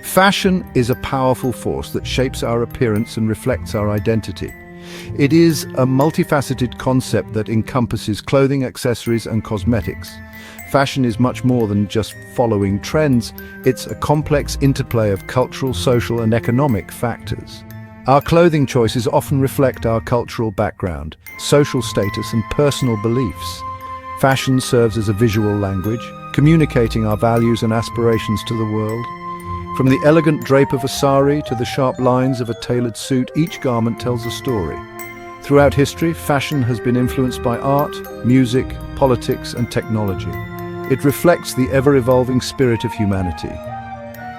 Fashion is a powerful force that shapes our appearance and reflects our identity. It is a multifaceted concept that encompasses clothing, accessories, and cosmetics. Fashion is much more than just following trends. It's a complex interplay of cultural, social, and economic factors. Our clothing choices often reflect our cultural background, social status, and personal beliefs. Fashion serves as a visual language, communicating our values and aspirations to the world. From the elegant drape of a sari to the sharp lines of a tailored suit, each garment tells a story. Throughout history, fashion has been influenced by art, music, politics, and technology. It reflects the ever-evolving spirit of humanity.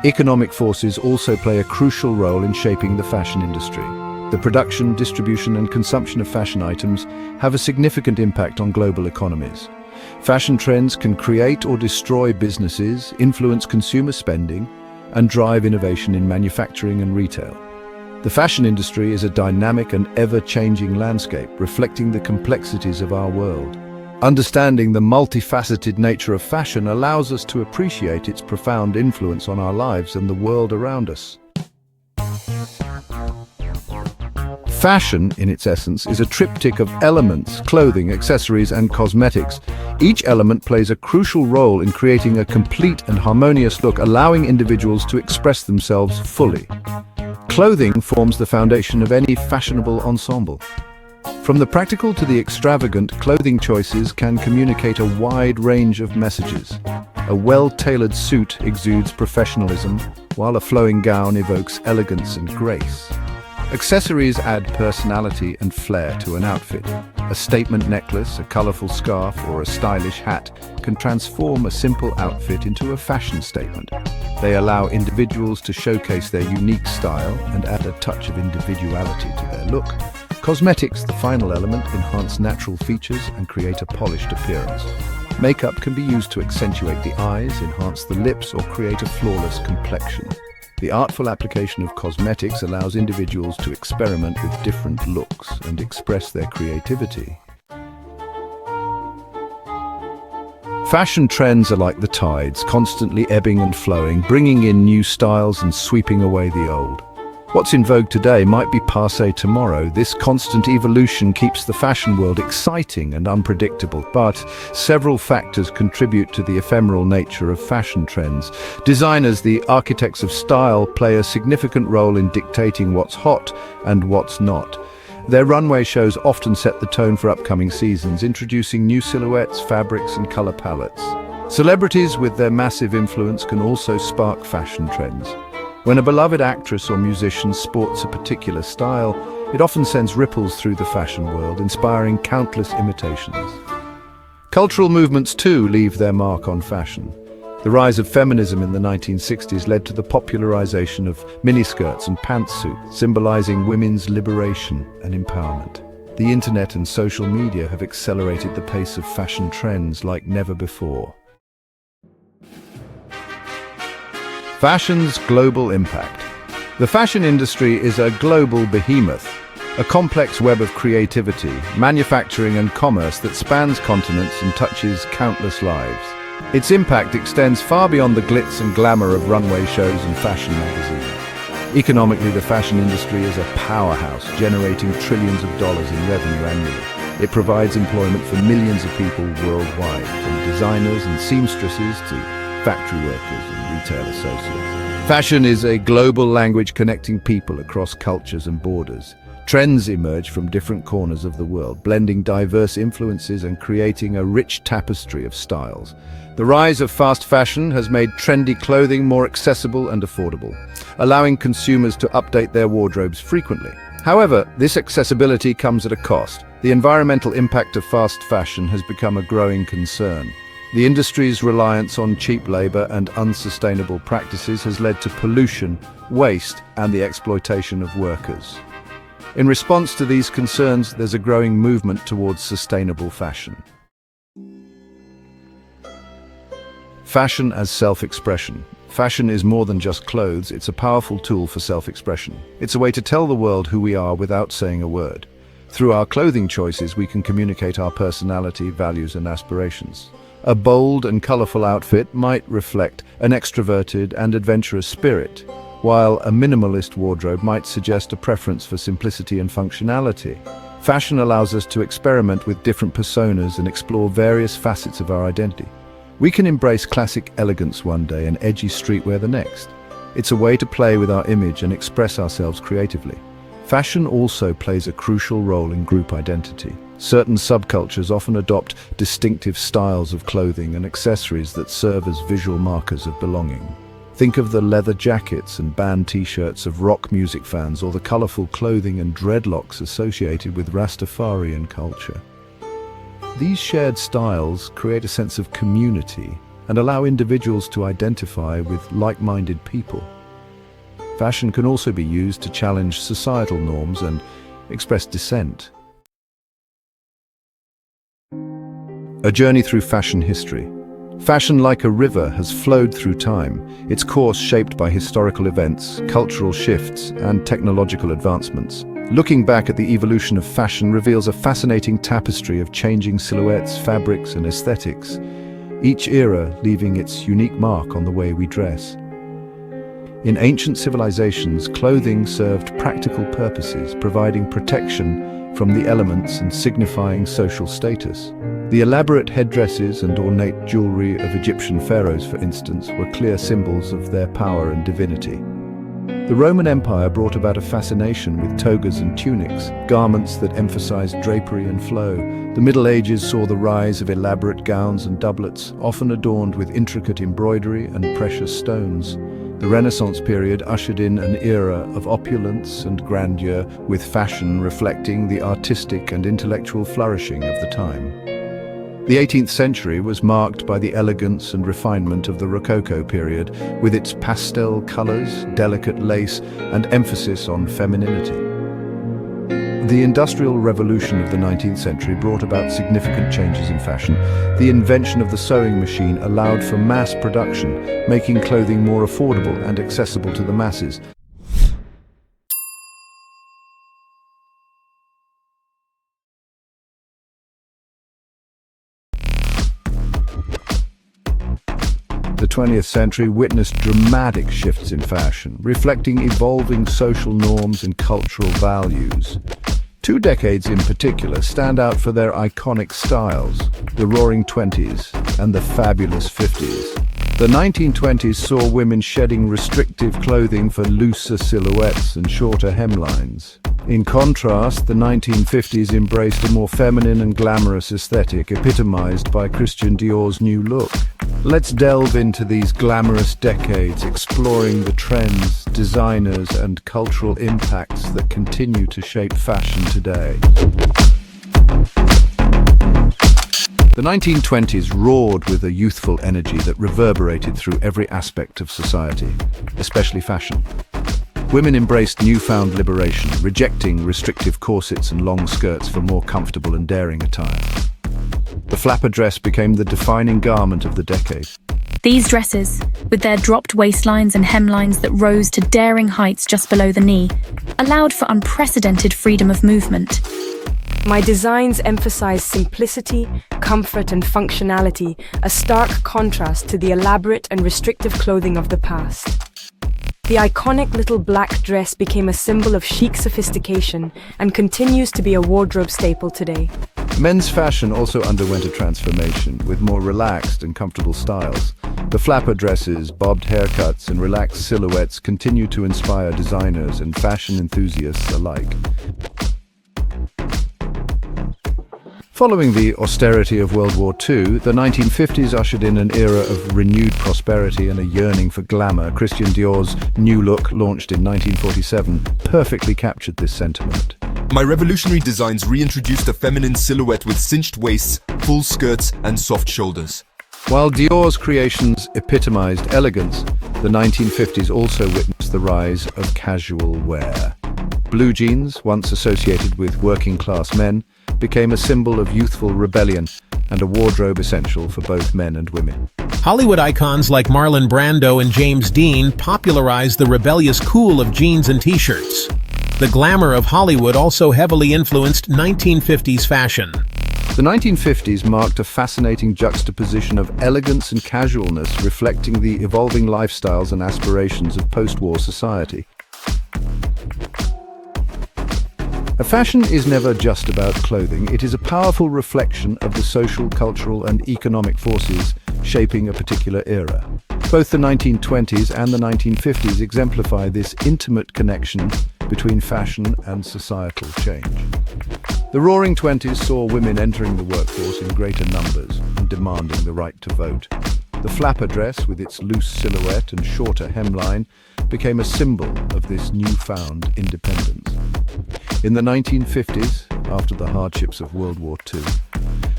Economic forces also play a crucial role in shaping the fashion industry. The production, distribution, and consumption of fashion items have a significant impact on global economies. Fashion trends can create or destroy businesses, influence consumer spending, and drive innovation in manufacturing and retail. The fashion industry is a dynamic and ever-changing landscape, reflecting the complexities of our world. Understanding the multifaceted nature of fashion allows us to appreciate its profound influence on our lives and the world around us. Fashion, in its essence, is a triptych of elements, clothing, accessories, and cosmetics. Each element plays a crucial role in creating a complete and harmonious look, allowing individuals to express themselves fully. Clothing forms the foundation of any fashionable ensemble. From the practical to the extravagant, clothing choices can communicate a wide range of messages. A well-tailored suit exudes professionalism, while a flowing gown evokes elegance and grace. Accessories add personality and flair to an outfit. A statement necklace, a colorful scarf, or a stylish hat can transform a simple outfit into a fashion statement. They allow individuals to showcase their unique style and add a touch of individuality to their look. Cosmetics, the final element, enhance natural features and create a polished appearance. Makeup can be used to accentuate the eyes, enhance the lips, or create a flawless complexion. The artful application of cosmetics allows individuals to experiment with different looks and express their creativity. Fashion trends are like the tides, constantly ebbing and flowing, bringing in new styles and sweeping away the old. What's in vogue today might be passé tomorrow. This constant evolution keeps the fashion world exciting and unpredictable, but several factors contribute to the ephemeral nature of fashion trends. Designers, the architects of style, play a significant role in dictating what's hot and what's not. Their runway shows often set the tone for upcoming seasons, introducing new silhouettes, fabrics, and color palettes. Celebrities, with their massive influence, can also spark fashion trends. When a beloved actress or musician sports a particular style, it often sends ripples through the fashion world, inspiring countless imitations. Cultural movements, too, leave their mark on fashion. The rise of feminism in the 1960s led to the popularization of miniskirts and pantsuits, symbolizing women's liberation and empowerment. The internet and social media have accelerated the pace of fashion trends like never before. Fashion's global impact. The fashion industry is a global behemoth, a complex web of creativity, manufacturing and commerce that spans continents and touches countless lives. Its impact extends far beyond the glitz and glamour of runway shows and fashion magazines. Economically, the fashion industry is a powerhouse, generating trillions of dollars in revenue annually. It provides employment for millions of people worldwide, from designers and seamstresses to factory workers and retail associates. Fashion is a global language connecting people across cultures and borders. Trends emerge from different corners of the world, blending diverse influences and creating a rich tapestry of styles. The rise of fast fashion has made trendy clothing more accessible and affordable, allowing consumers to update their wardrobes frequently. However, this accessibility comes at a cost. The environmental impact of fast fashion has become a growing concern. The industry's reliance on cheap labor and unsustainable practices has led to pollution, waste, and the exploitation of workers. In response to these concerns, there's a growing movement towards sustainable fashion. Fashion as self-expression. Fashion is more than just clothes, it's a powerful tool for self-expression. It's a way to tell the world who we are without saying a word. Through our clothing choices, we can communicate our personality, values, and aspirations. A bold and colorful outfit might reflect an extroverted and adventurous spirit, while a minimalist wardrobe might suggest a preference for simplicity and functionality. Fashion allows us to experiment with different personas and explore various facets of our identity. We can embrace classic elegance one day and edgy streetwear the next. It's a way to play with our image and express ourselves creatively. Fashion also plays a crucial role in group identity. Certain subcultures often adopt distinctive styles of clothing and accessories that serve as visual markers of belonging. Think of the leather jackets and band t-shirts of rock music fans, or the colorful clothing and dreadlocks associated with Rastafarian culture. These shared styles create a sense of community and allow individuals to identify with like-minded people. Fashion can also be used to challenge societal norms and express dissent. A journey through fashion history. Fashion, like a river, has flowed through time, its course shaped by historical events, cultural shifts, and technological advancements. Looking back at the evolution of fashion reveals a fascinating tapestry of changing silhouettes, fabrics, and aesthetics, each era leaving its unique mark on the way we dress. In ancient civilizations, clothing served practical purposes, providing protection from the elements and signifying social status. The elaborate headdresses and ornate jewelry of Egyptian pharaohs, for instance, were clear symbols of their power and divinity. The Roman Empire brought about a fascination with togas and tunics, garments that emphasized drapery and flow. The Middle Ages saw the rise of elaborate gowns and doublets, often adorned with intricate embroidery and precious stones. The Renaissance period ushered in an era of opulence and grandeur, with fashion reflecting the artistic and intellectual flourishing of the time. The 18th century was marked by the elegance and refinement of the Rococo period, with its pastel colors, delicate lace, and emphasis on femininity. The Industrial Revolution of the 19th century brought about significant changes in fashion. The invention of the sewing machine allowed for mass production, making clothing more affordable and accessible to the masses. The 20th century witnessed dramatic shifts in fashion, reflecting evolving social norms and cultural values. Two decades in particular stand out for their iconic styles: the Roaring Twenties and the Fabulous 50s. The 1920s saw women shedding restrictive clothing for looser silhouettes and shorter hemlines. In contrast, the 1950s embraced a more feminine and glamorous aesthetic, epitomized by Christian Dior's new look. Let's delve into these glamorous decades, exploring the trends, designers, and cultural impacts that continue to shape fashion today. The 1920s roared with a youthful energy that reverberated through every aspect of society, especially fashion. Women embraced newfound liberation, rejecting restrictive corsets and long skirts for more comfortable and daring attire. The flapper dress became the defining garment of the decade. These dresses, with their dropped waistlines and hemlines that rose to daring heights just below the knee, allowed for unprecedented freedom of movement. My designs emphasize simplicity, comfort, and functionality, a stark contrast to the elaborate and restrictive clothing of the past. The iconic little black dress became a symbol of chic sophistication and continues to be a wardrobe staple today. Men's fashion also underwent a transformation, with more relaxed and comfortable styles. The flapper dresses, bobbed haircuts, and relaxed silhouettes continue to inspire designers and fashion enthusiasts alike. Following the austerity of World War II, the 1950s ushered in an era of renewed prosperity and a yearning for glamour. Christian Dior's new look, launched in 1947, perfectly captured this sentiment. My revolutionary designs reintroduced a feminine silhouette with cinched waists, full skirts, and soft shoulders. While Dior's creations epitomized elegance, the 1950s also witnessed the rise of casual wear. Blue jeans, once associated with working-class men, became a symbol of youthful rebellion and a wardrobe essential for both men and women. Hollywood icons like Marlon Brando and James Dean popularized the rebellious cool of jeans and t-shirts. The glamour of Hollywood also heavily influenced 1950s fashion. The 1950s marked a fascinating juxtaposition of elegance and casualness, reflecting the evolving lifestyles and aspirations of post-war society. A fashion is never just about clothing. It is a powerful reflection of the social, cultural, and economic forces shaping a particular era. Both the 1920s and the 1950s exemplify this intimate connection between fashion and societal change. The Roaring Twenties saw women entering the workforce in greater numbers and demanding the right to vote. The flapper dress, with its loose silhouette and shorter hemline, became a symbol of this newfound independence. In the 1950s, after the hardships of World War II,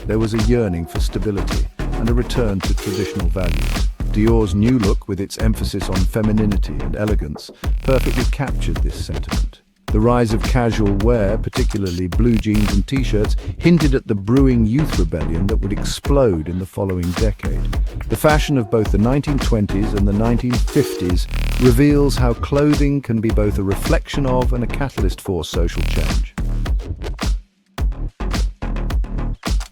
there was a yearning for stability and a return to traditional values. Dior's new look, with its emphasis on femininity and elegance, perfectly captured this sentiment. The rise of casual wear, particularly blue jeans and t-shirts, hinted at the brewing youth rebellion that would explode in the following decade. The fashion of both the 1920s and the 1950s reveals how clothing can be both a reflection of and a catalyst for social change.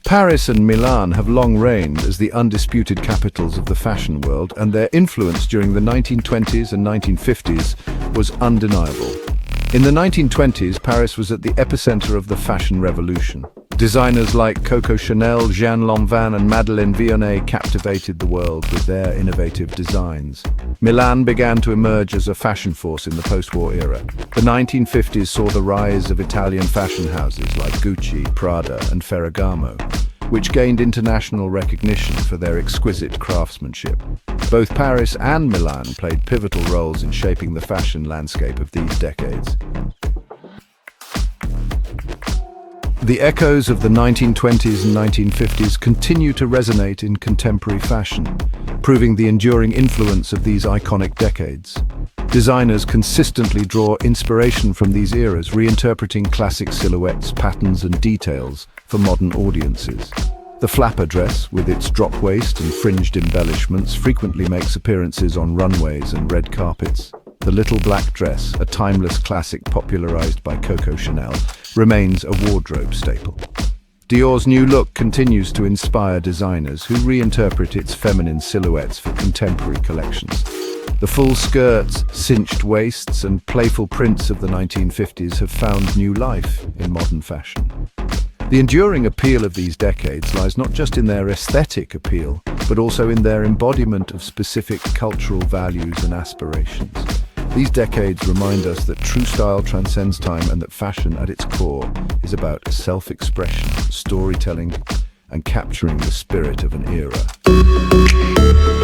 Paris and Milan have long reigned as the undisputed capitals of the fashion world, and their influence during the 1920s and 1950s was undeniable. In the 1920s, Paris was at the epicenter of the fashion revolution. Designers like Coco Chanel, Jean Lanvin, and Madeleine Vionnet captivated the world with their innovative designs. Milan began to emerge as a fashion force in the post-war era. The 1950s saw the rise of Italian fashion houses like Gucci, Prada, and Ferragamo, which gained international recognition for their exquisite craftsmanship. Both Paris and Milan played pivotal roles in shaping the fashion landscape of these decades. The echoes of the 1920s and 1950s continue to resonate in contemporary fashion, proving the enduring influence of these iconic decades. Designers consistently draw inspiration from these eras, reinterpreting classic silhouettes, patterns, and details for modern audiences. The flapper dress, with its drop waist and fringed embellishments, frequently makes appearances on runways and red carpets. The little black dress, a timeless classic popularized by Coco Chanel, remains a wardrobe staple. Dior's new look continues to inspire designers who reinterpret its feminine silhouettes for contemporary collections. The full skirts, cinched waists, and playful prints of the 1950s have found new life in modern fashion. The enduring appeal of these decades lies not just in their aesthetic appeal, but also in their embodiment of specific cultural values and aspirations. These decades remind us that true style transcends time and that fashion at its core is about self-expression, storytelling, and capturing the spirit of an era.